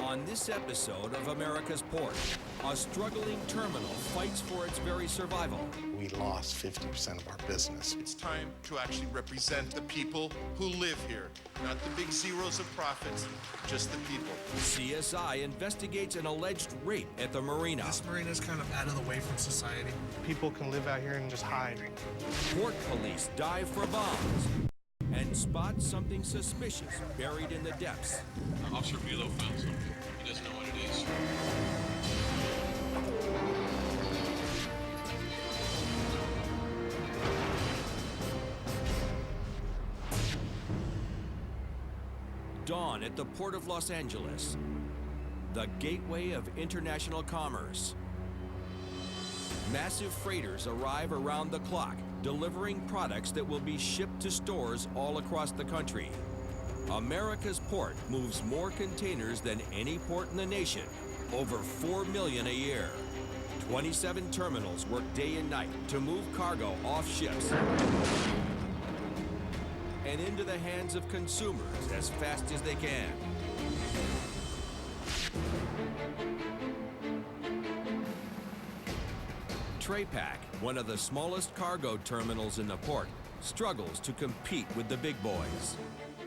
On this episode of America's Port, a struggling terminal fights for its very survival. We lost 50% of our business. It's time to actually represent the people who live here, not the big zeros of profits, just the people. CSI investigates an alleged rape at the marina. This marina is kind of out of the way from society. People can live out here and just hide. Port police dive for bombs and spot something suspicious buried in the depths. Officer Vilo found something. He doesn't know what it is. Dawn at the Port of Los Angeles, the gateway of international commerce. Massive freighters arrive around the clock, delivering products that will be shipped to stores all across the country. America's Port moves more containers than any port in the nation, over 4 million a year. 27 terminals work day and night to move cargo off ships and into the hands of consumers as fast as they can. Traypac, one of the smallest cargo terminals in the port, struggles to compete with the big boys.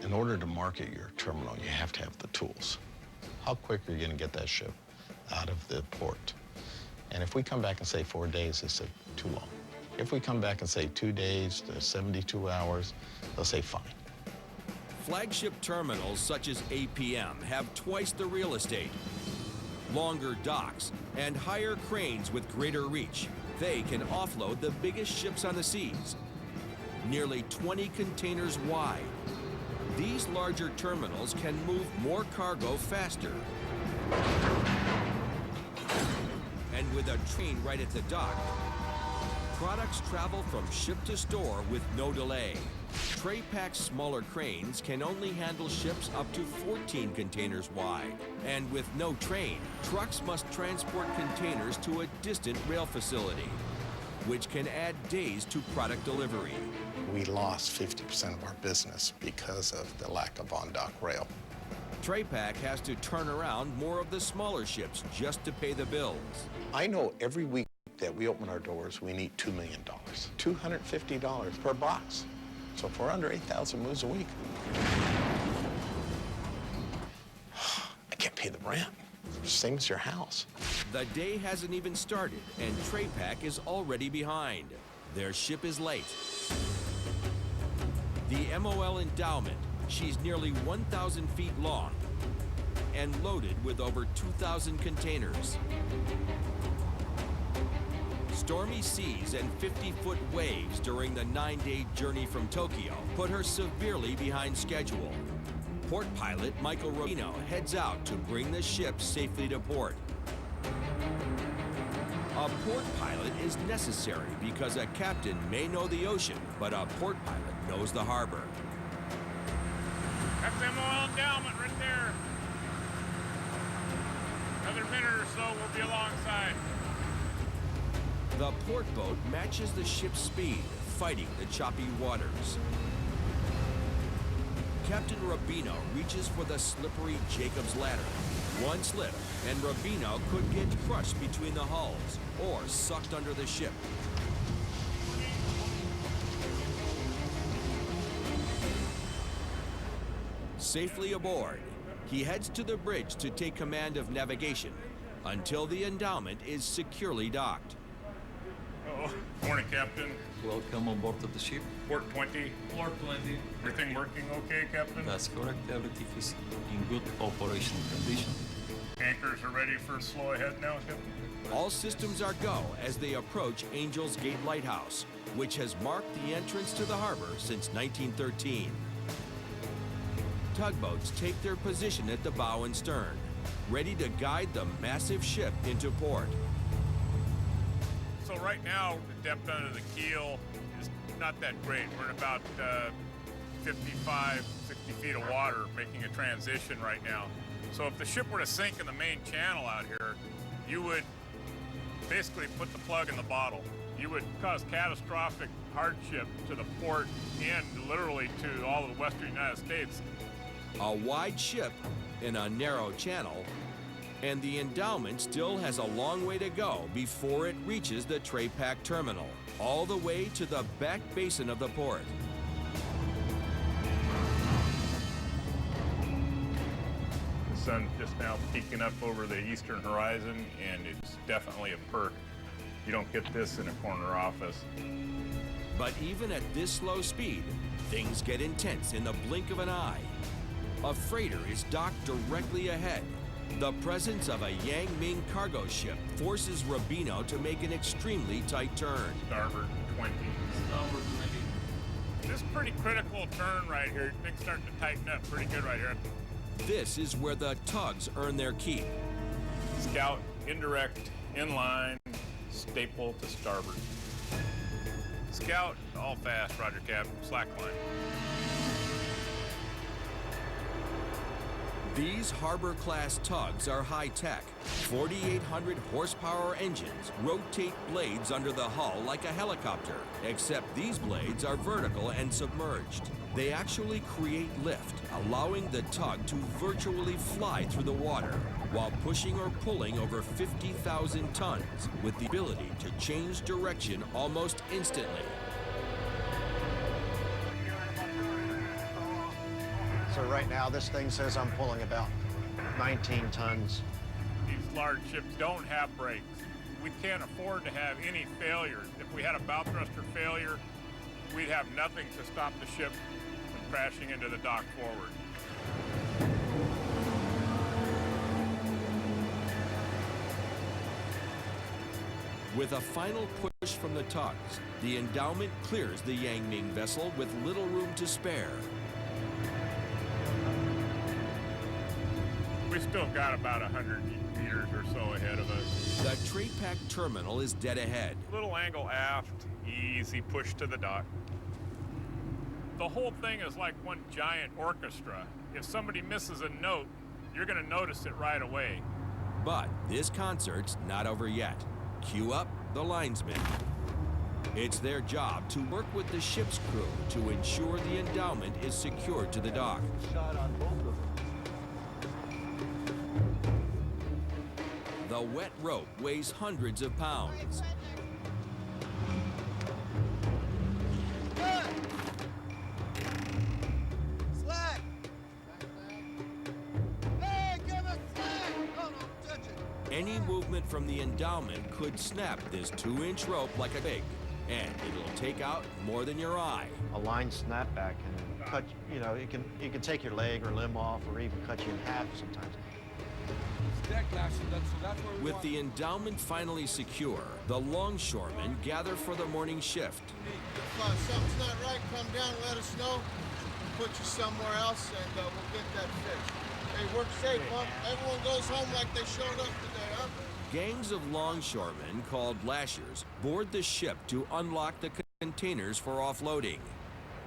In order to market your terminal, you have to have the tools. How quick are you going to get that ship out of the port? And if we come back and say 4 days, they say too long. If we come back and say 2 days to 72 hours, they'll say fine. Flagship terminals such as APM have twice the real estate, longer docks, and higher cranes with greater reach. They can offload the biggest ships on the seas, nearly 20 containers wide. These larger terminals can move more cargo faster. And with a train right at the dock, products travel from ship to store with no delay. Traypac's smaller cranes can only handle ships up to 14 containers wide. And with no train, trucks must transport containers to a distant rail facility, which can add days to product delivery. We lost 50% of our business because of the lack of on-dock rail. Traypac has to turn around more of the smaller ships just to pay the bills. I know every week that we open our doors, we need $2 million, $250 per box. So if we're under 8,000 moves a week, I can't pay the rent. Same as your house. The day hasn't even started, and Traypac is already behind. Their ship is late. The MOL Endowment, she's nearly 1,000 feet long and loaded with over 2,000 containers. Stormy seas and 50-foot waves during the 9-day journey from Tokyo put her severely behind schedule. Port pilot Michael Rubino heads out to bring the ship safely to port. A port pilot is necessary because a captain may know the ocean, but a port pilot knows the harbor. That's MOL Endowment right there. Another minute or so, we'll be alongside. The port boat matches the ship's speed, fighting the choppy waters. Captain Rubino reaches for the slippery Jacob's Ladder. One slip, and Rubino could get crushed between the hulls or sucked under the ship. Safely aboard, he heads to the bridge to take command of navigation until the Endowment is securely docked. Oh, morning, Captain. Welcome on board of the ship. Port 20. Port 20. Everything working okay, Captain? That's correct. Everything is in good operational condition. Anchors are ready for slow ahead now, Captain? All systems are go as they approach Angels Gate Lighthouse, which has marked the entrance to the harbor since 1913. Tugboats take their position at the bow and stern, ready to guide the massive ship into port. So right now, the depth under the keel is not that great. We're in about 55, 60 feet of water, making a transition right now. So if the ship were to sink in the main channel out here, you would basically put the plug in the bottle. You would cause catastrophic hardship to the port and literally to all of the western United States. A wide ship in a narrow channel And the endowment still has a long way to go before it reaches the Tray Pack terminal, all the way to the back basin of the port. The sun's just now peeking up over the eastern horizon, and it's definitely a perk. You don't get this in a corner office. But even at this slow speed, things get intense in the blink of an eye. A freighter is docked directly ahead. The presence of a Yang Ming cargo ship forces Rubino to make an extremely tight turn. Starboard 20. Starboard 20. This is a pretty critical turn right here. Things starting to tighten up pretty good right here. This is where the tugs earn their keep. Scout, indirect, inline, staple to starboard. Scout, all fast, Roger Cap, slack line. These Harbor-class tugs are high-tech. 4,800 horsepower engines rotate blades under the hull like a helicopter, except these blades are vertical and submerged. They actually create lift, allowing the tug to virtually fly through the water while pushing or pulling over 50,000 tons with the ability to change direction almost instantly. So right now, this thing says I'm pulling about 19 tons. These large ships don't have brakes. We can't afford to have any failures. If we had a bow thruster failure, we'd have nothing to stop the ship from crashing into the dock forward. With a final push from the tugs, the endowment clears the Yang Ming vessel with little room to spare. We've still got about 100 meters or so ahead of us. The Tray Pack terminal is dead ahead. Little angle aft, easy push to the dock. The whole thing is like one giant orchestra. If somebody misses a note, you're gonna notice it right away. But this concert's not over yet. Cue up the linesmen. It's their job to work with the ship's crew to ensure the endowment is secured to the dock. Shot on both of them. The wet rope weighs hundreds of pounds. Slack! Hey, give us slack! Oh, no, touch it. Any movement from the endowment could snap this 2-inch rope like a twig, and it'll take out more than your eye. A line snapback can cut, you know, it can take your leg or limb off or even cut you in half sometimes. With the endowment finally secure, the longshoremen gather for the morning shift. If something's not right, come down and let us know. Put you somewhere else, and we'll get that fixed. Hey, work safe, huh? Everyone goes home like they showed up today, huh? Gangs of longshoremen called lashers board the ship to unlock the containers for offloading.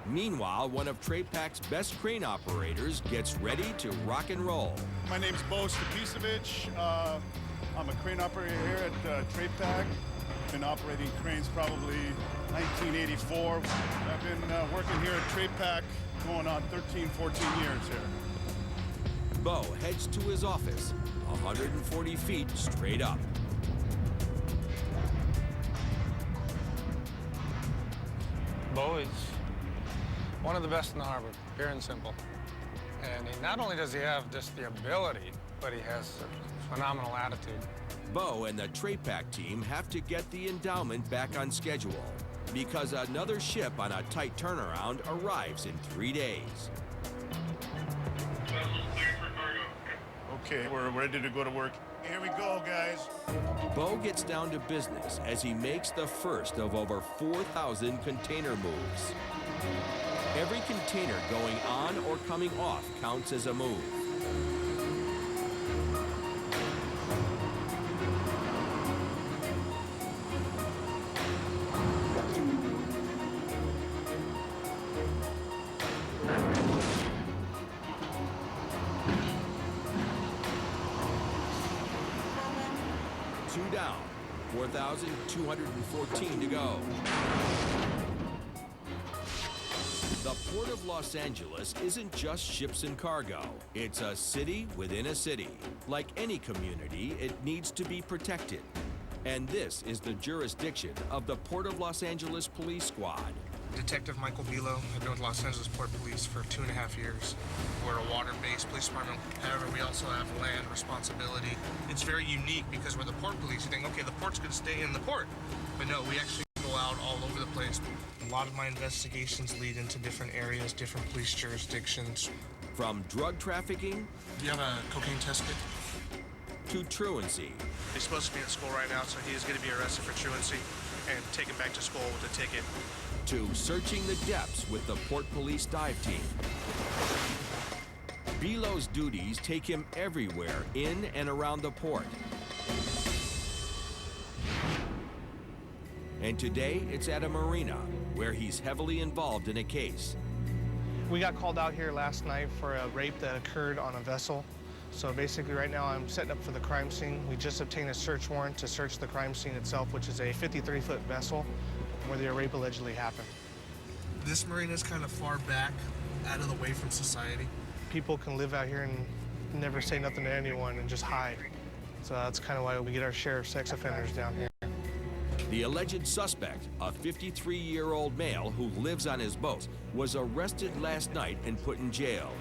Meanwhile, one of Tray Pack's best crane operators gets ready to rock and roll. My name's Bo Stepisevich. I'm a crane operator here at Tray Pack. Been operating cranes probably 1984. I've been working here at Tray Pack going on 13, 14 years here. Bo heads to his office, 140 feet straight up. Bo is one of the best in the harbor, pure and simple. And not only does he have just the ability, but he has a phenomenal attitude. Bo and the Tray Pack team have to get the endowment back on schedule because another ship on a tight turnaround arrives in 3 days. Okay, we're ready to go to work. Here we go, guys. Bo gets down to business as he makes the first of over 4,000 container moves. Every container going on or coming off counts as a move. Two down, 4,214 to go. The Port of Los Angeles isn't just ships and cargo. It's a city within a city. Like any community, it needs to be protected. And this is the jurisdiction of the Port of Los Angeles Police Squad. Detective Michael Bilo. I've been with Los Angeles Port Police for 2.5 years. We're a water-based police department. However, we also have land responsibility. It's very unique because we're the port police. You think, okay, the port's going to stay in the port. But no, we actually go out all over the place. A lot of my investigations lead into different areas, different police jurisdictions. From drug trafficking Do you have a cocaine test kit? to truancy. He's supposed to be in school right now, so he is going to be arrested for truancy and taken back to school with a ticket. To searching the depths with the Port Police Dive Team. Bilo's duties take him everywhere in and around the port. And today, it's at a marina where he's heavily involved in a case. We got called out here last night for a rape that occurred on a vessel. So basically right now I'm setting up for the crime scene. We just obtained a search warrant to search the crime scene itself, which is a 53-foot vessel where the rape allegedly happened. This marina is kind of far back, out of the way from society. People can live out here and never say nothing to anyone and just hide. So that's kind of why we get our share of sex offenders down here. The alleged suspect, a 53-year-old male who lives on his boat, was arrested last night and put in jail.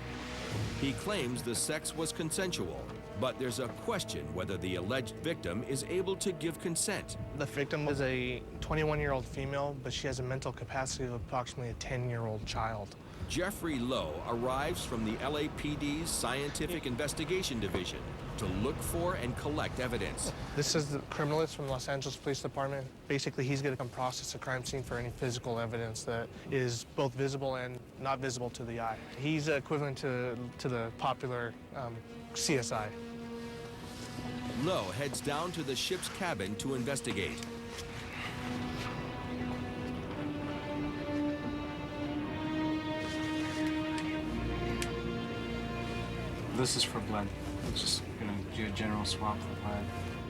He claims the sex was consensual, but there's a question whether the alleged victim is able to give consent. The victim is a 21-year-old female, but she has a mental capacity of approximately a 10-year-old child. Jeffrey Lowe arrives from the LAPD's Scientific Investigation Division to look for and collect evidence. This is the criminalist from Los Angeles Police Department. Basically, he's going to come process a crime scene for any physical evidence that is both visible and not visible to the eye. He's equivalent to the popular CSI. Lowe heads down to the ship's cabin to investigate. This is for blood. We're just gonna do a general swab for blood.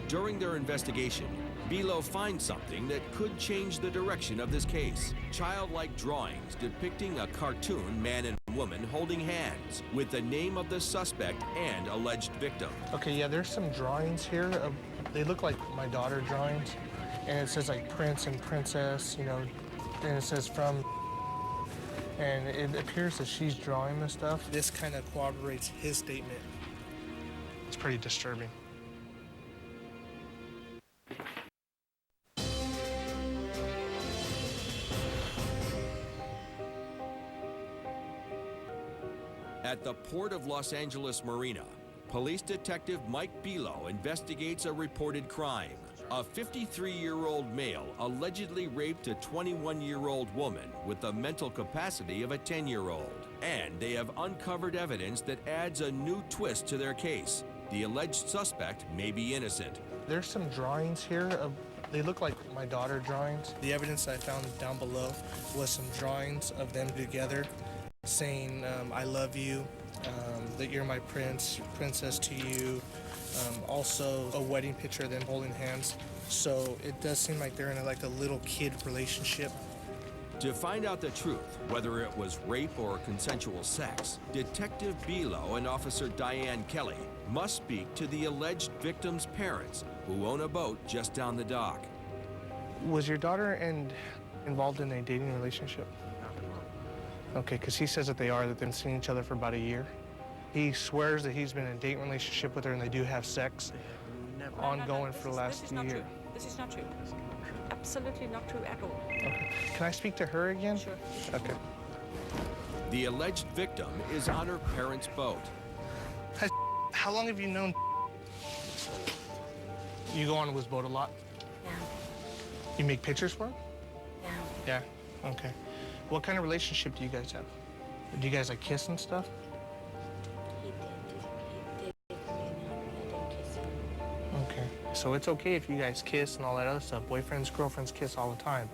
During their investigation, Bilo finds something that could change the direction of this case. Childlike drawings depicting a cartoon man and woman holding hands with the name of the suspect and alleged victim. Okay, yeah, there's some drawings here. They look like my daughter drawings. And it says like prince and princess, you know, and it says from. And it appears that she's drawing this stuff. This kind of corroborates his statement. It's pretty disturbing. At the Port of Los Angeles Marina, police detective Mike Bilo investigates a reported crime. A 53-year-old male allegedly raped a 21-year-old woman with the mental capacity of a 10-year-old. And they have uncovered evidence that adds a new twist to their case. The alleged suspect may be innocent. There's some drawings here. They look like my daughter drawings. The evidence I found down below was some drawings of them together saying, I love you, that you're my prince, princess to you. Also a wedding picture of them holding hands. So it does seem like they're in a little kid relationship. To find out the truth, whether it was rape or consensual sex, Detective Bilo and Officer Diane Kelly must speak to the alleged victim's parents, who own a boat just down the dock. Was your daughter involved in a dating relationship? Okay, because he says that they've been seeing each other for about a year. He swears that he's been in a dating relationship with her and they do have sex ongoing for the last year. This is not true. Absolutely not true at all. Okay. Can I speak to her again? Sure. Okay. The alleged victim is on her parents' boat. How long have you known? You go on his boat a lot? Yeah. You make pictures for him? Yeah. Yeah? Okay. What kind of relationship do you guys have? Do you guys kiss and stuff? Okay. So it's okay if you guys kiss and all that other stuff. Boyfriends, girlfriends kiss all the time.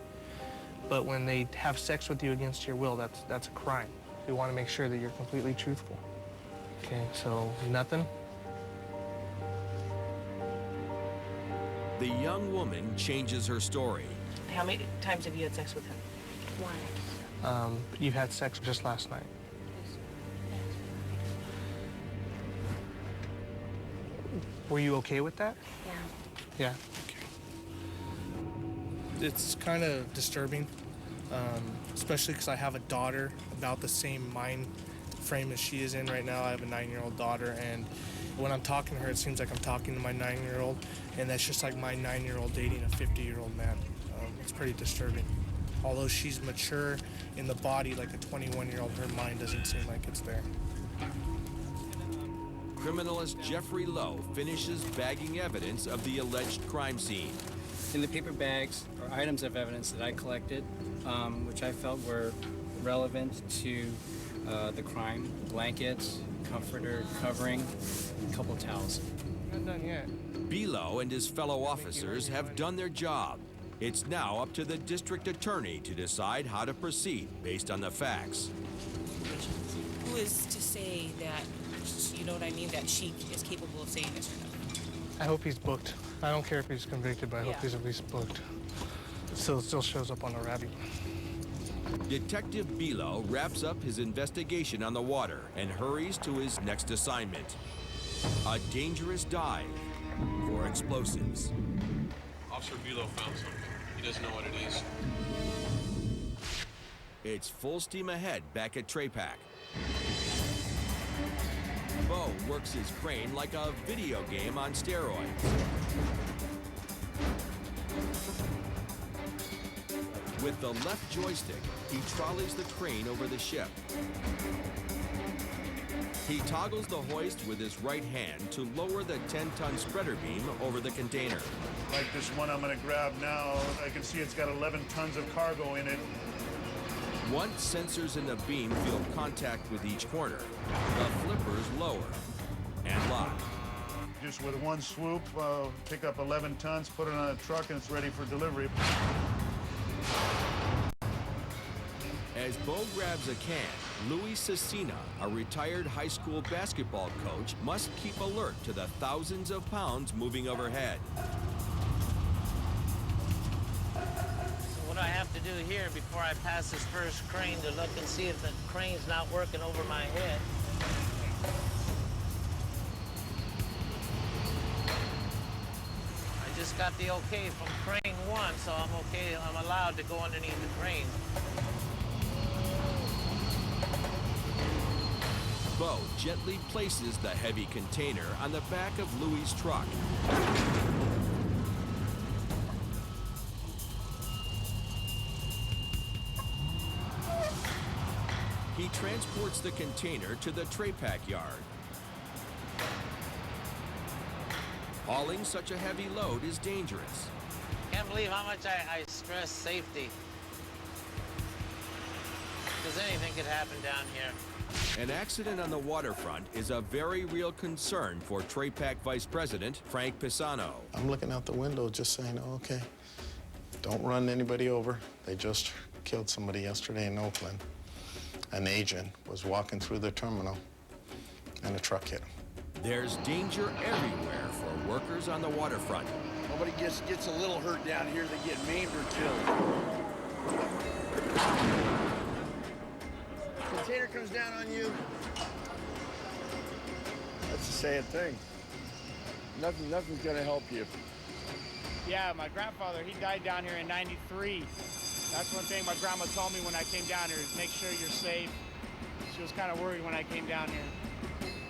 But when they have sex with you against your will, that's a crime. We want to make sure that you're completely truthful. Okay, so nothing? The young woman changes her story. How many times have you had sex with him? You had sex just last night. Were you okay with that? Yeah. Yeah. Okay. It's kind of disturbing, especially because I have a daughter about the same mind frame as she is in right now. I have a 9-year-old daughter, and when I'm talking to her, it seems like I'm talking to my 9-year-old, and that's just like my 9-year-old dating a 50-year-old man. It's pretty disturbing. Although she's mature in the body like a 21-year-old, her mind doesn't seem like it's there. Criminalist Jeffrey Lowe finishes bagging evidence of the alleged crime scene. In the paper bags are items of evidence that I collected, which I felt were relevant to the crime. Blankets, comforter, covering, and a couple of towels. Not done yet. Below and his fellow officers have done their job. It's now up to the district attorney to decide how to proceed based on the facts. Who is to say that, you know what I mean, that she is capable of saying this or no? I hope he's booked. I don't care if he's convicted, but I hope Yeah. he's at least booked. Still shows up on the Rabbi. Detective Below wraps up his investigation on the water and hurries to his next assignment. A dangerous dive for explosives. Officer Below found something. He doesn't know what it is. It's full steam ahead back at Trapac. Bo works his crane like a video game on steroids. With the left joystick, he trolleys the crane over the ship. He toggles the hoist with his right hand to lower the 10-ton spreader beam over the container. Like this one I'm gonna grab now, I can see it's got 11 tons of cargo in it. Once sensors in the beam feel contact with each corner, the flippers lower and lock. Just with one swoop, pick up 11 tons, put it on a truck, and it's ready for delivery. As Bo grabs a can, Louis Cecina, a retired high school basketball coach, must keep alert to the thousands of pounds moving overhead. What I have to do here before I pass this first crane to look and see if the crane's not working over my head. I just got the okay from crane 1, so I'm okay. I'm allowed to go underneath the crane. Bo gently places the heavy container on the back of Louis' truck. He transports the container to the Trapac yard. Hauling such a heavy load is dangerous. Can't believe how much I stress safety. Because anything could happen down here. An accident on the waterfront is a very real concern for Trapac Vice President Frank Pisano. I'm looking out the window just saying, oh, okay, don't run anybody over. They just killed somebody yesterday in Oakland. An agent was walking through the terminal and a truck hit him. There's danger everywhere for workers on the waterfront. Nobody gets a little hurt down here, they get maimed or killed. Container comes down on you. That's a sad thing. Nothing's gonna help you. Yeah, my grandfather, he died down here in '93. That's one thing my grandma told me when I came down here, is make sure you're safe. She was kind of worried when I came down here.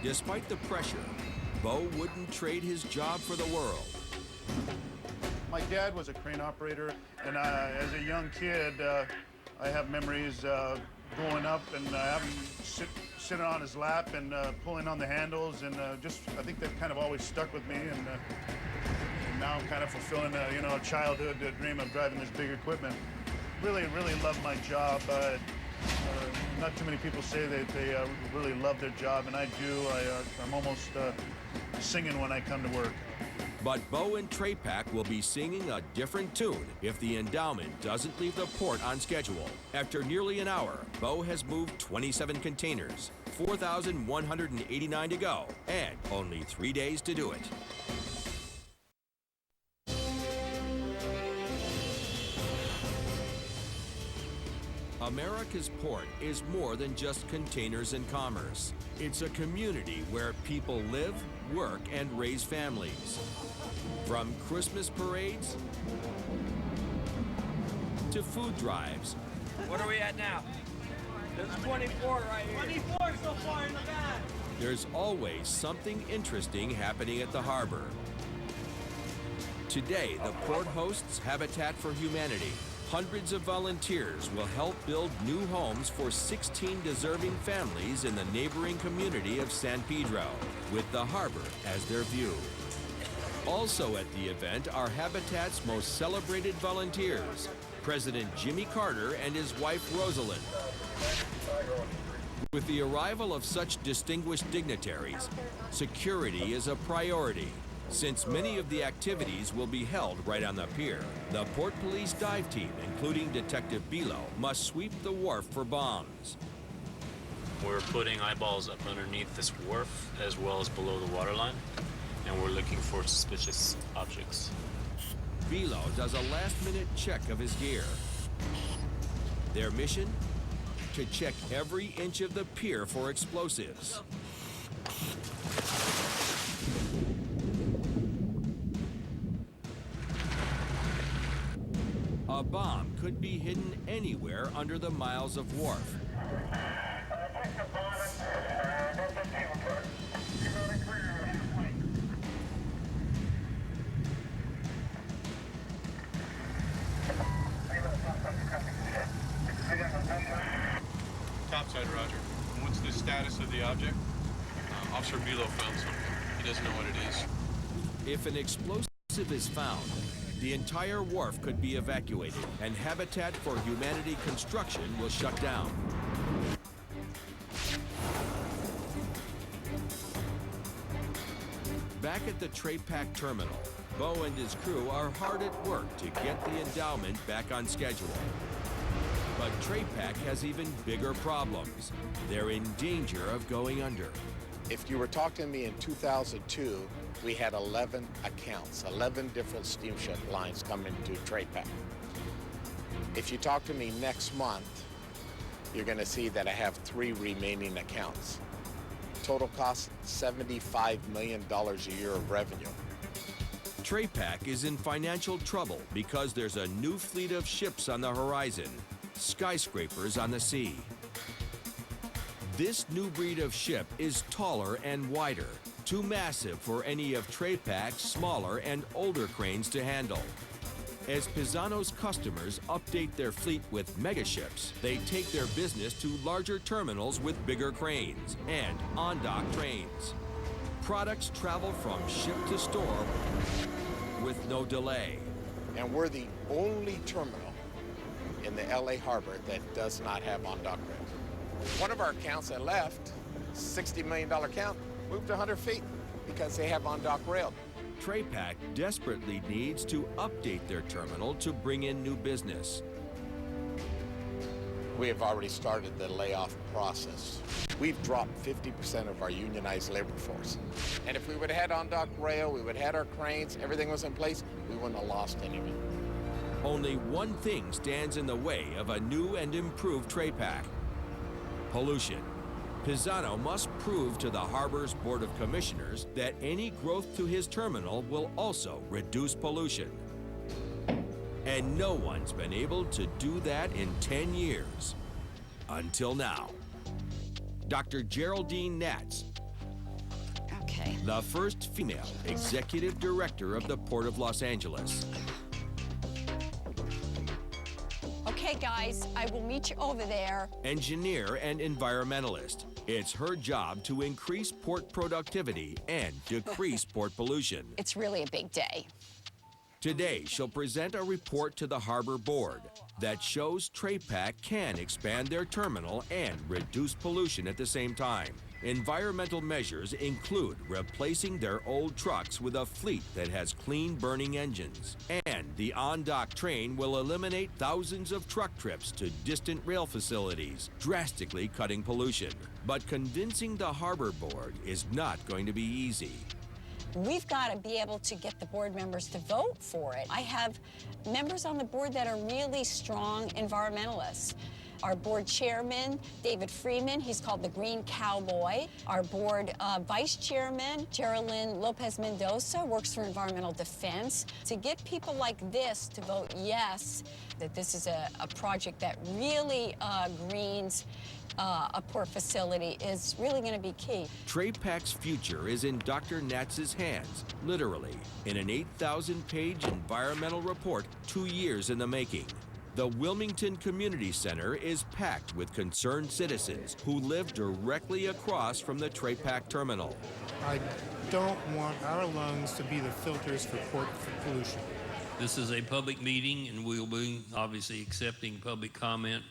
Despite the pressure, Bo wouldn't trade his job for the world. My dad was a crane operator, and as a young kid, I have memories growing up and having sitting on his lap and pulling on the handles, and I think that kind of always stuck with me, and now I'm kind of fulfilling a childhood dream of driving this big equipment. Really love my job. Not too many people say that they really love their job, and I do. I'm almost singing when I come to work. But Bo and Trapac will be singing a different tune if the endowment doesn't leave the port on schedule. After nearly an hour, Bo has moved 27 containers, 4,189 to go, and only 3 days to do it. A America's port is more than just containers and commerce. It's a community where people live, work, and raise families. From Christmas parades to food drives. What are we at now? There's 24 right here. 24 so far in the back. There's always something interesting happening at the harbor. Today, the port hosts Habitat for Humanity. Hundreds of volunteers will help build new homes for 16 deserving families in the neighboring community of San Pedro, with the harbor as their view. Also at the event are Habitat's most celebrated volunteers, President Jimmy Carter and his wife Rosalind. With the arrival of such distinguished dignitaries, security is a priority, since many of the activities will be held right on the pier. The Port Police dive team, including Detective Bilo, must sweep the wharf for bombs. We're putting eyeballs up underneath this wharf as well as below the waterline, and we're looking for suspicious objects. Bilo does a last-minute check of his gear. Their mission? To check every inch of the pier for explosives. A bomb could be hidden anywhere under the miles of wharf. Topside, Roger. And what's the status of the object? Officer Bilo found something. He doesn't know what it is. If an explosive is found, the entire wharf could be evacuated, and Habitat for Humanity construction will shut down. Back at the Trepac terminal, Bo and his crew are hard at work to get the endowment back on schedule. But Trepac has even bigger problems. They're in danger of going under. If you were talking to me in 2002, we had 11 accounts, 11 different steamship lines coming to Trepac. If you talk to me next month, you're going to see that I have 3 remaining accounts. Total cost, $75 million a year of revenue. Trepac is in financial trouble because there's a new fleet of ships on the horizon, skyscrapers on the sea. This new breed of ship is taller and wider, too massive for any of Trepac's smaller and older cranes to handle. As Pisano's customers update their fleet with megaships, they take their business to larger terminals with bigger cranes and on-dock trains. Products travel from ship to store with no delay. And we're the only terminal in the LA harbor that does not have on-dock rail. One of our accounts that left, $60 million account, moved 100 feet because they have on-dock rail. Trepac desperately needs to update their terminal to bring in new business. We have already started the layoff process. We've dropped 50% of our unionized labor force. And if we would have had on-dock rail, we would have had our cranes, everything was in place, we wouldn't have lost anything. Only one thing stands in the way of a new and improved Trepac: pollution. Pisano must prove to the harbor's Board of Commissioners that any growth to his terminal will also reduce pollution. And no one's been able to do that in 10 years. Until now. Dr. Geraldine Natz. Okay. The first female executive director of the Port of Los Angeles. Okay, guys, I will meet you over there. Engineer and environmentalist. It's her job to increase port productivity and decrease port pollution. It's really a big day. Today, she'll present a report to the Harbor Board that shows Trepac can expand their terminal and reduce pollution at the same time. Environmental measures include replacing their old trucks with a fleet that has clean burning engines. And the on-dock train will eliminate thousands of truck trips to distant rail facilities, drastically cutting pollution. But convincing the Harbor Board is not going to be easy. We've got to be able to get the board members to vote for it. I have members on the board that are really strong environmentalists. Our board chairman, David Freeman, he's called the Green Cowboy. Our board vice chairman, Geraldine Lopez Mendoza, works for Environmental Defense. To get people like this to vote yes, that this is a project that really greens a port facility is really going to be key. TRAPAC's future is in Dr. Natz's hands, literally, in an 8,000-page environmental report 2 years in the making. The Wilmington Community Center is packed with concerned citizens who live directly across from the TRAPAC terminal. I don't want our lungs to be the filters for port pollution. This is a public meeting, and we'll be obviously accepting public comment.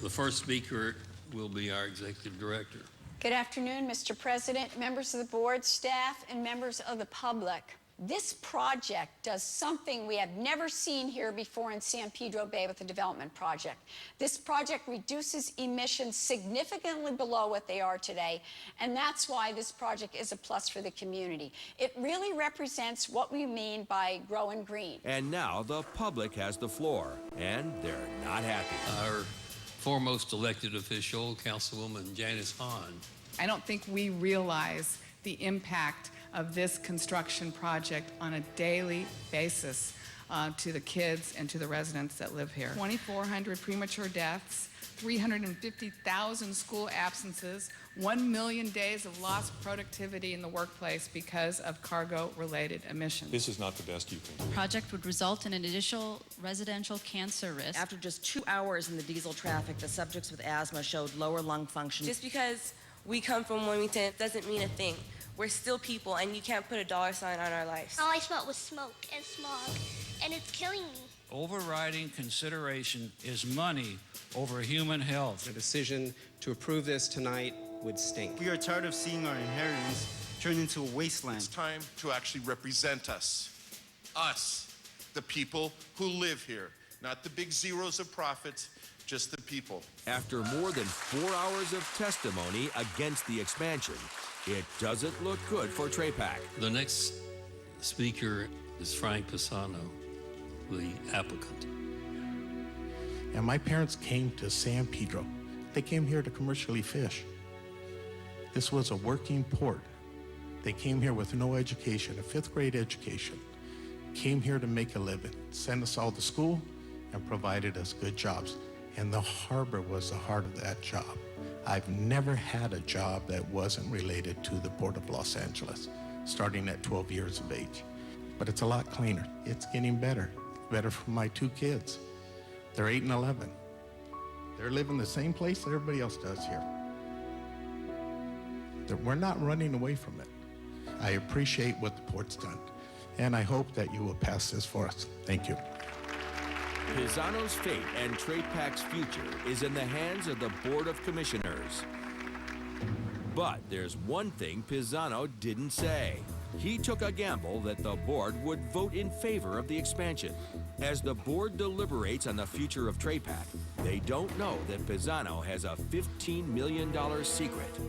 The first speaker will be our executive director. Good afternoon, Mr. President, members of the board, staff, and members of the public. This project does something we have never seen here before in San Pedro Bay with the development project. This project reduces emissions significantly below what they are today, and that's why this project is a plus for the community. It really represents what we mean by growing green. And now the public has the floor, and they're not happy. Our foremost elected official, Councilwoman Janice Hahn. I don't think we realize the impact of this construction project on a daily basis to the kids and to the residents that live here. 2,400 premature deaths, 350,000 school absences, 1 million days of lost productivity in the workplace because of cargo-related emissions. This is not the best you can do. The project would result in an additional residential cancer risk. After just 2 hours in the diesel traffic, the subjects with asthma showed lower lung function. Just because we come from Wilmington doesn't mean a thing. We're still people, and you can't put a dollar sign on our lives. All I smelled was smoke and smog, and it's killing me. Overriding consideration is money over human health. A decision to approve this tonight would stink. We are tired of seeing our inheritance turn into a wasteland. It's time to actually represent us, the people who live here, not the big zeros of profits, just the people. After more than 4 hours of testimony against the expansion, it doesn't look good for TRAPAC. The next speaker is Frank Pisano, the applicant. And my parents came to San Pedro. They came here to commercially fish. This was a working port. They came here with no education, a 5th grade education. Came here to make a living, sent us all to school, and provided us good jobs. And the harbor was the heart of that job. I've never had a job that wasn't related to the Port of Los Angeles, starting at 12 years of age. But it's a lot cleaner. It's getting better. Better for my 2 kids. They're 8 and 11. They're living the same place that everybody else does here. We're not running away from it. I appreciate what the port's done, and I hope that you will pass this for us. Thank you. Pisano's fate and TRAPAC's future is in the hands of the Board of Commissioners. But there's one thing Pisano didn't say. He took a gamble that the board would vote in favor of the expansion. As the board deliberates on the future of TRAPAC, they don't know that Pisano has a $15 million secret.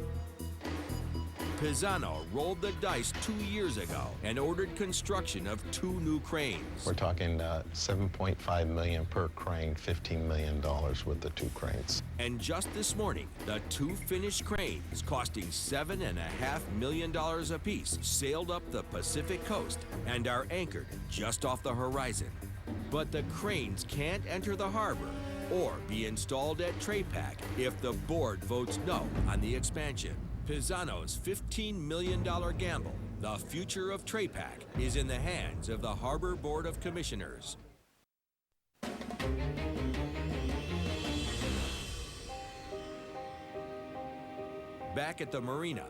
Pisano rolled the dice 2 years ago and ordered construction of 2 new cranes. We're talking $7.5 million per crane, $15 million with the 2 cranes. And just this morning, the 2 finished cranes, costing $7.5 million apiece, sailed up the Pacific coast and are anchored just off the horizon. But the cranes can't enter the harbor or be installed at TRAPAC if the board votes no on the expansion. Pisano's $15 million gamble, the future of TRAPAC, is in the hands of the Harbor Board of Commissioners. Back at the marina,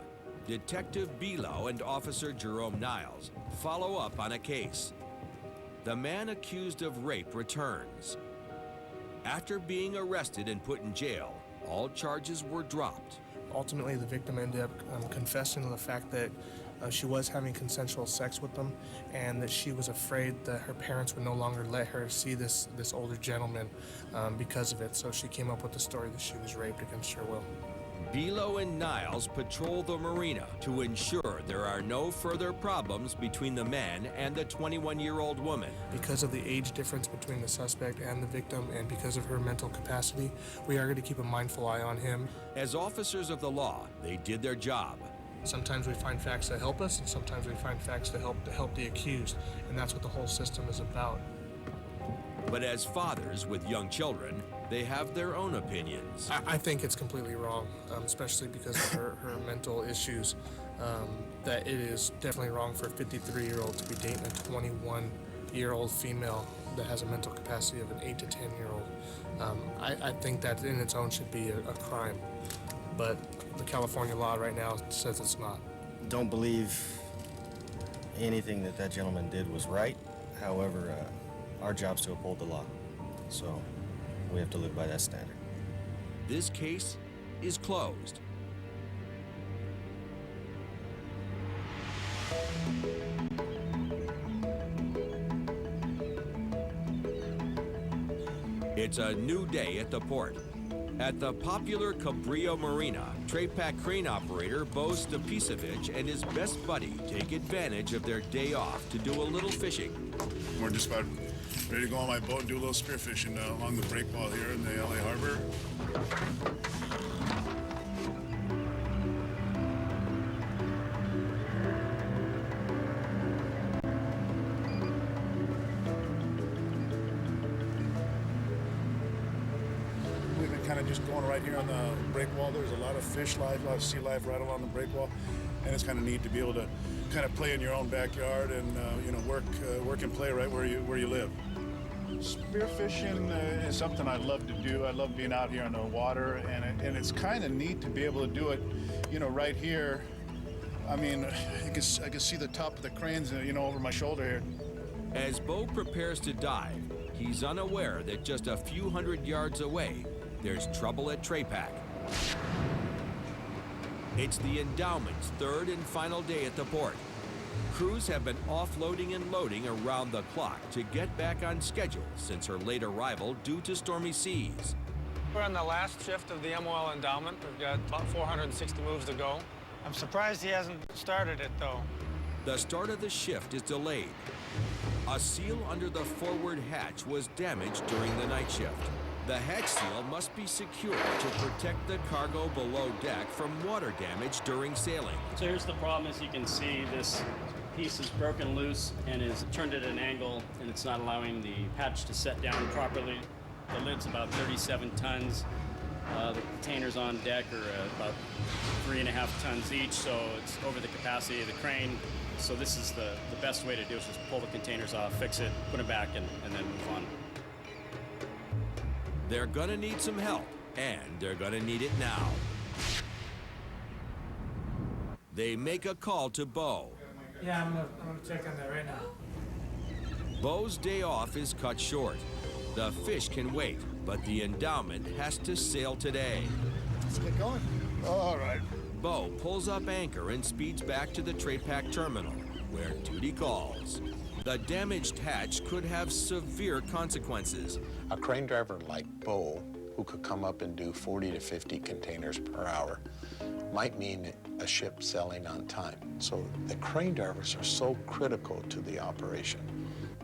Detective Bilo and Officer Jerome Niles follow up on a case. The man accused of rape returns. After being arrested and put in jail, all charges were dropped. Ultimately, the victim ended up confessing to the fact that she was having consensual sex with them, and that she was afraid that her parents would no longer let her see this older gentleman because of it. So she came up with the story that she was raped against her will. Bilo and Niles patrol the marina to ensure there are no further problems between the man and the 21-year-old woman. Because of the age difference between the suspect and the victim and because of her mental capacity, we are going to keep a mindful eye on him. As officers of the law, they did their job. Sometimes we find facts that help us, and sometimes we find facts that help the accused, and that's what the whole system is about. But as fathers with young children, they have their own opinions. I think it's completely wrong, especially because of her mental issues, that it is definitely wrong for a 53-year-old to be dating a 21-year-old female that has a mental capacity of an 8 to 10-year-old. I think that in its own should be a crime, but the California law right now says it's not. Don't believe anything that gentleman did was right. However, our job's to uphold the law, so we have to live by that standard. This case is closed. It's a new day at the port. At the popular Cabrillo Marina, Trepac crane operator Bo Stepisevich and his best buddy take advantage of their day off to do a little fishing. We're just about ready to go on my boat and do a little spearfishing along the breakwall here in the LA Harbor. We've been kind of just going right here on the breakwall. There's a lot of fish life, a lot of sea life right along the breakwall, and it's kind of neat to be able to kind of play in your own backyard and work and play right where you live. Spearfishing is something I love to do. I love being out here on the water, and it's kind of neat to be able to do it, right here. I mean, I can see the top of the cranes, over my shoulder here. As Bo prepares to dive, he's unaware that just a few hundred yards away, there's trouble at Trepac. It's the Endowment's third and final day at the port. Crews have been offloading and loading around the clock to get back on schedule since her late arrival due to stormy seas. We're on the last shift of the MOL Endowment. We've got about 460 moves to go. I'm surprised he hasn't started it, though. The start of the shift is delayed. A seal under the forward hatch was damaged during the night shift. The hatch seal must be secured to protect the cargo below deck from water damage during sailing. So here's the problem. As you can see, this piece is broken loose and is turned at an angle, and it's not allowing the hatch to set down properly. The lid's about 37 tons. The containers on deck are about 3.5 tons each, so it's over the capacity of the crane. So this is the best way to do it, is just pull the containers off, fix it, put them back, and then move on. They're gonna need some help, and they're gonna need it now. They make a call to Bo. Yeah, I'm gonna check on that right now. Bo's day off is cut short. The fish can wait, but the Endowment has to sail today. Let's get going. All right. Bo pulls up anchor and speeds back to the Trepac terminal, where duty calls. The damaged hatch could have severe consequences. A crane driver like Bo, who could come up and do 40 to 50 containers per hour, might mean a ship sailing on time. So the crane drivers are so critical to the operation,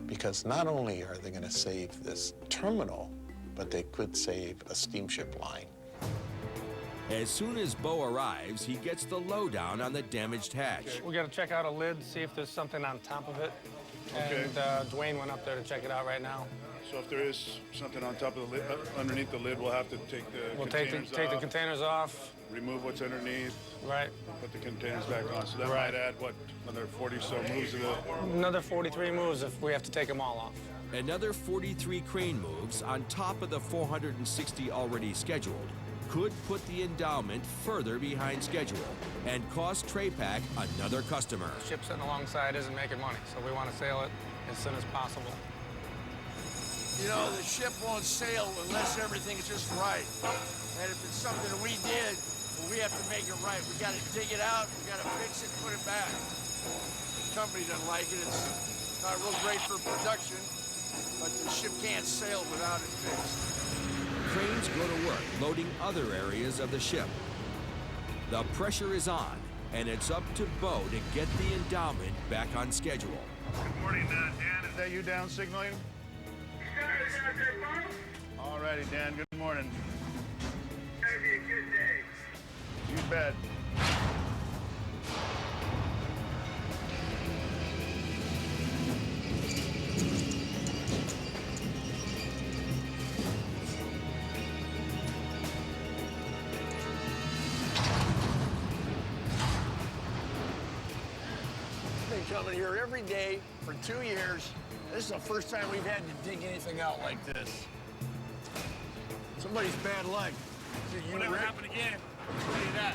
because not only are they going to save this terminal, but they could save a steamship line. As soon as Bo arrives, he gets the lowdown on the damaged hatch. We gotta check out a lid, see if there's something on top of it. Okay. And Dwayne went up there to check it out right now. So if there is something on top of the lid, underneath the lid, we'll have to take the We'll containers take the off, containers off. remove what's underneath, Right. put the containers back on. So that Right. might add, what, another 40 so moves of the... Another 43 moves if we have to take them all off. Another 43 crane moves on top of the 460 already scheduled could put the Endowment further behind schedule and cost Trepac another customer. The ship sitting alongside isn't making money, so we want to sail it as soon as possible. The ship won't sail unless everything's just right. And if it's something we did, well, we have to make it right. We got to dig it out, we got to fix it, put it back. The company doesn't like it. It's not real great for production, but the ship can't sail without it fixed. Cranes go to work loading other areas of the ship. The pressure is on, and it's up to Bo to get the endowment back on schedule. Good morning, Dan. Is that you down signaling? All righty, Dan. Good morning. It's gonna be a good day. You bet. Been coming here every day for 2 years. This is the first time we've had to dig anything out like this. Somebody's bad luck. It'll never happen again. I'll tell you that.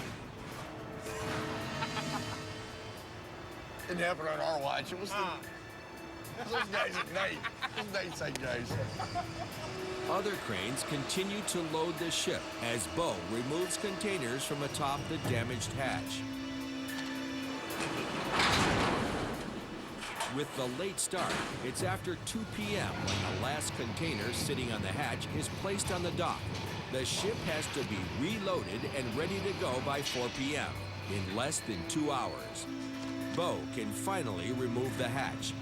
Didn't happen on our watch. It was those guys at night. Those nightside guys. Other cranes continue to load the ship as Bo removes containers from atop the damaged hatch. With the late start, it's after 2 p.m. when the last container sitting on the hatch is placed on the dock. The ship has to be reloaded and ready to go by 4 p.m. in less than 2 hours. Bo can finally remove the hatch.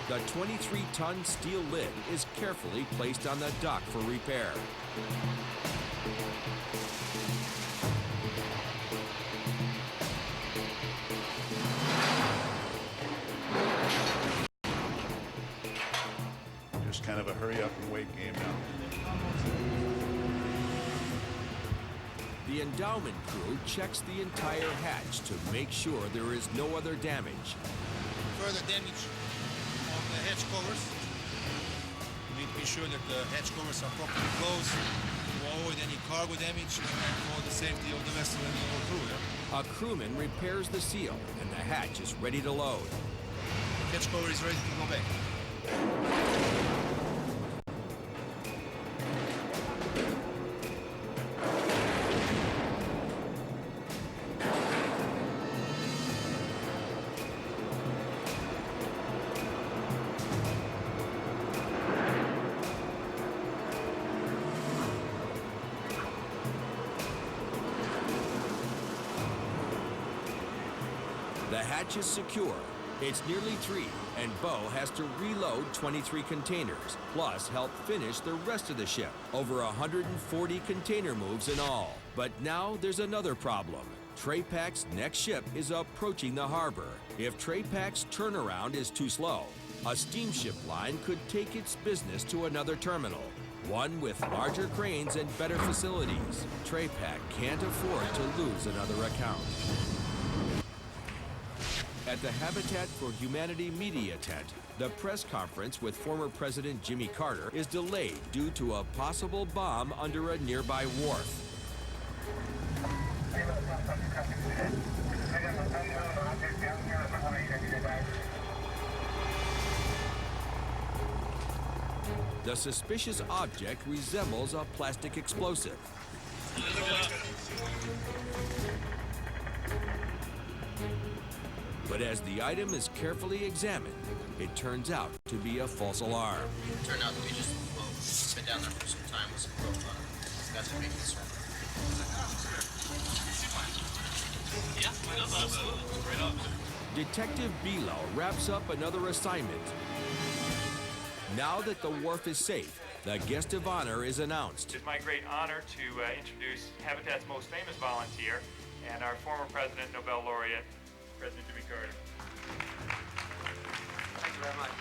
The 23-ton steel lid is carefully placed on the dock for repair. Just kind of a hurry up and wait game now. The endowment crew checks the entire hatch to make sure there is no other damage. Further damage on the hatch covers. We need to be sure that the hatch covers are properly closed to avoid any cargo damage and for the safety of the vessel and the crew. A crewman repairs the seal, and the hatch is ready to load. The hatch cover is ready to go back. The hatch is secure. It's nearly 3, and Bo has to reload 23 containers, plus help finish the rest of the ship. Over 140 container moves in all. But now there's another problem. TraiPac's next ship is approaching the harbor. If TraiPac's turnaround is too slow, a steamship line could take its business to another terminal, one with larger cranes and better facilities. TraiPac can't afford to lose another account. At the Habitat for Humanity media tent, the press conference with former President Jimmy Carter is delayed due to a possible bomb under a nearby wharf. The suspicious object resembles a plastic explosive. But as the item is carefully examined, it turns out to be a false alarm. It turned out to be just been down there for some time with some rope on it. That's a big concern. Detective Bilo wraps up another assignment. Now that the wharf is safe, the guest of honor is announced. It's my great honor to introduce Habitat's most famous volunteer and our former president, Nobel laureate, President Jimmy Carter. Thank you very much.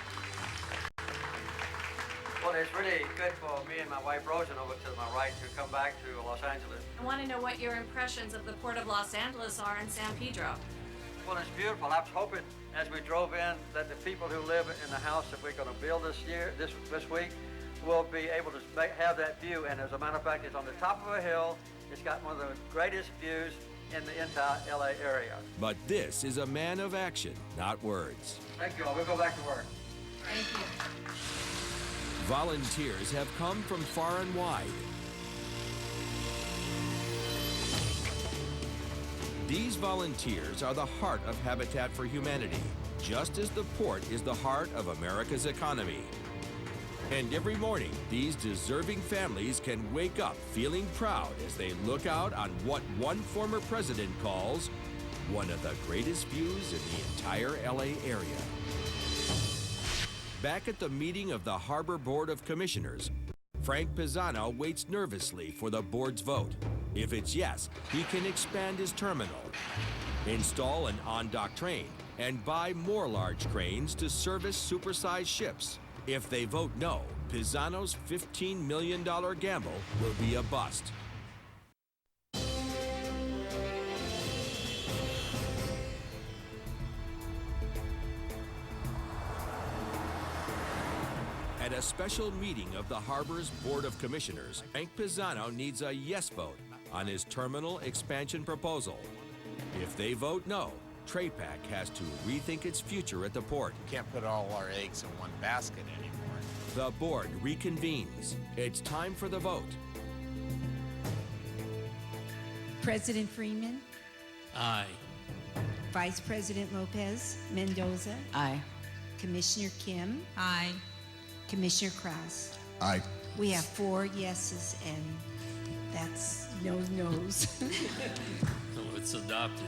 Well, it's really good for me and my wife Rosen over to my right to come back to Los Angeles. I want to know what your impressions of the Port of Los Angeles are in San Pedro. Well, it's beautiful. I was hoping as we drove in that the people who live in the house that we're going to build this week, will be able to have that view. And as a matter of fact, it's on the top of a hill. It's got one of the greatest views in the entire LA area. But this is a man of action, not words. Thank you all. We'll go back to work. Thank you. Volunteers have come from far and wide. These volunteers are the heart of Habitat for Humanity, just as the port is the heart of America's economy. And every morning, these deserving families can wake up feeling proud as they look out on what one former president calls one of the greatest views in the entire LA area. Back at the meeting of the Harbor Board of Commissioners, Frank Pisano waits nervously for the board's vote. If it's yes, he can expand his terminal, install an on-dock train, and buy more large cranes to service supersized ships. If they vote no, Pisano's $15 million gamble will be a bust. At a special meeting of the Harbor's Board of Commissioners, Frank Pisano needs a yes vote on his terminal expansion proposal. If they vote no, TRAPAC has to rethink its future at the port. Can't put all our eggs in one basket anymore. The board reconvenes. It's time for the vote. President Freeman, Aye. Vice President Lopez Mendoza, Aye. Commissioner Kim, Aye. Commissioner Kraus. Aye. We have 4 yeses, and that's no nos. Oh, it's adopted.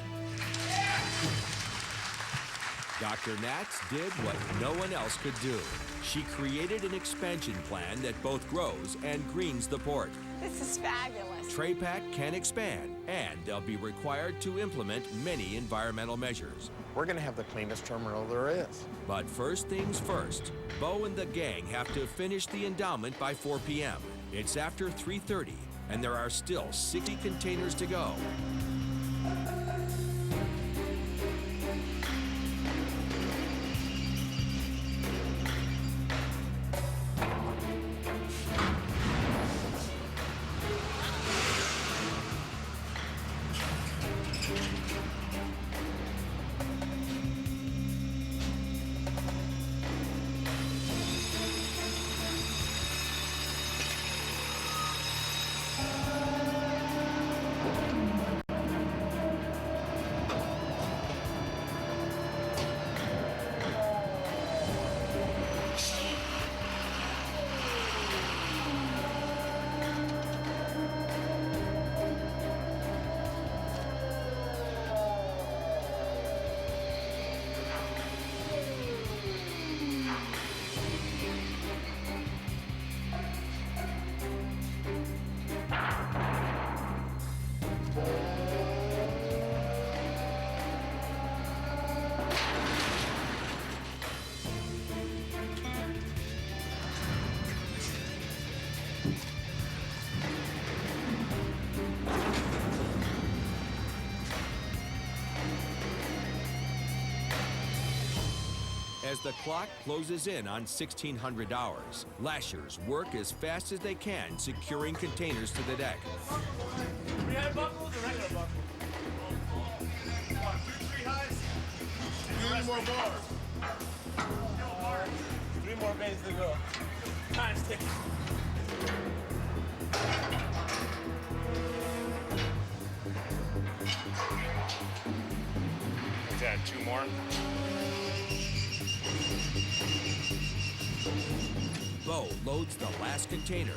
Dr. Natz did what no one else could do. She created an expansion plan that both grows and greens the port. This is fabulous. TRAPAC can expand, and they'll be required to implement many environmental measures. We're going to have the cleanest terminal there is. But first things first, Bo and the gang have to finish the endowment by 4 p.m. It's after 3:30, and there are still 60 containers to go. As the clock closes in on 1600 hours, lashers work as fast as they can, securing containers to the deck. We have buckles or regular buckles? 3 highs. You need more bars. 3 more bays to go. Time's ticking. What's that, 2 more? Bo loads the last container.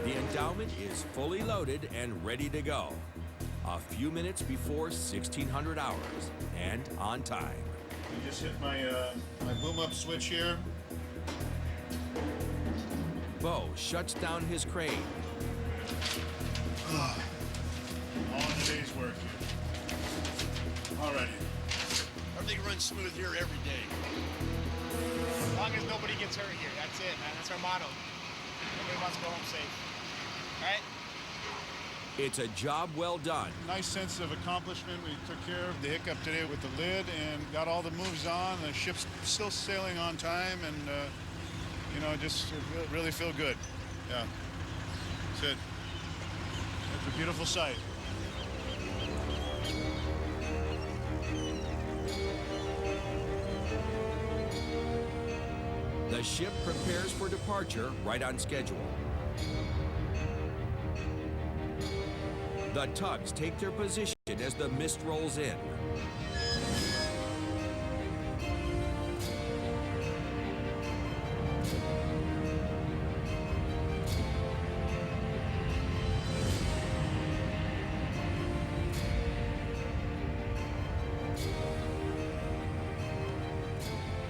The endowment is fully loaded and ready to go. A few minutes before 1600 hours and on time. You just hit my my boom up switch here. Bo shuts down his crane. Long day's work here. Alrighty. Everything runs smooth here every day. As long as nobody gets hurt here, that's it, man. That's our motto. Nobody wants to go home safe. All right? It's a job well done. Nice sense of accomplishment. We took care of the hiccup today with the lid and got all the moves on. The ship's still sailing on time, and you know, just really feel good. Yeah, that's it. It's a beautiful sight. The ship prepares for departure right on schedule. The tugs take their position as the mist rolls in.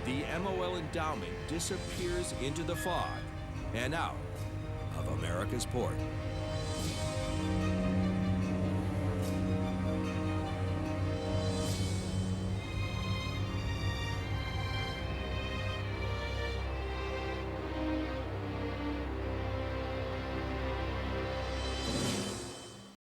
The MOL Endowment disappears into the fog and out of America's port.